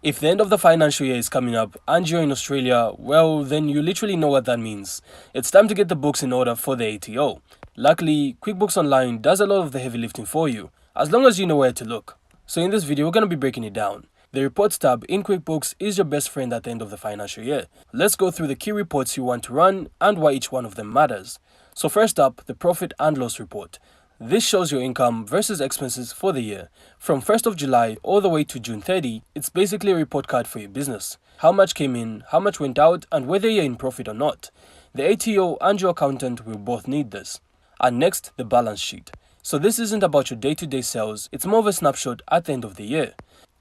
If the end of the financial year is coming up and you're in Australia, well, then you literally know what that means. It's time to get the books in order for the ATO. Luckily, QuickBooks Online does a lot of the heavy lifting for you, as long as you know where to look. So in this video, we're going to be breaking it down. The Reports tab in QuickBooks is your best friend at the end of the financial year. Let's go through the key reports you want to run and why each one of them matters. So first up, the Profit and Loss Report. This shows your income versus expenses for the year. From 1st of July all the way to June 30, it's basically a report card for your business. How much came in, how much went out, and whether you're in profit or not. The ATO and your accountant will both need this. And next, the balance sheet. So this isn't about your day-to-day sales, it's more of a snapshot at the end of the year.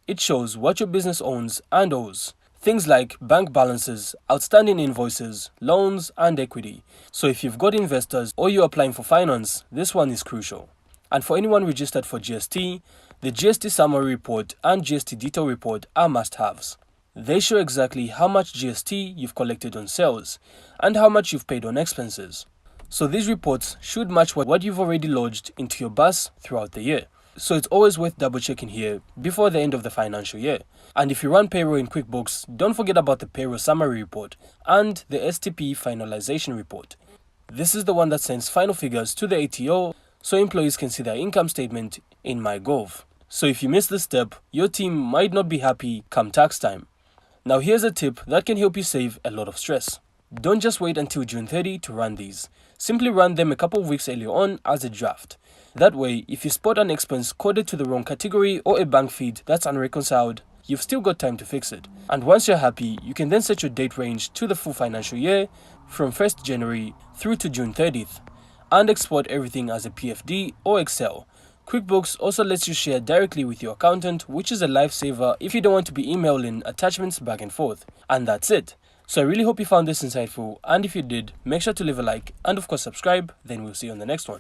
It shows what your business owns and owes. Things like bank balances, outstanding invoices, loans, and equity. So if you've got investors or you're applying for finance, this one is crucial. And for anyone registered for GST, the GST Summary Report and GST Detail Report are must-haves. They show exactly how much GST you've collected on sales and how much you've paid on expenses. So these reports should match what you've already lodged into your BAS throughout the year. So it's always worth double checking here before the end of the financial year. And if you run payroll in QuickBooks, don't forget about the payroll summary report and the STP finalization report. This is the one that sends final figures to the ATO so employees can see their income statement in MyGov. So if you miss this step, your team might not be happy come tax time. Now here's a tip that can help you save a lot of stress. Don't just wait until June 30 to run these. Simply run them a couple of weeks earlier on as a draft. That way, if you spot an expense coded to the wrong category or a bank feed that's unreconciled, you've still got time to fix it. And once you're happy, you can then set your date range to the full financial year from 1st January through to June 30th and export everything as a PFD or Excel. QuickBooks also lets you share directly with your accountant, which is a lifesaver if you don't want to be emailing attachments back and forth. And that's it. So I really hope you found this insightful, and if you did, make sure to leave a like and of course subscribe, then we'll see you on the next one.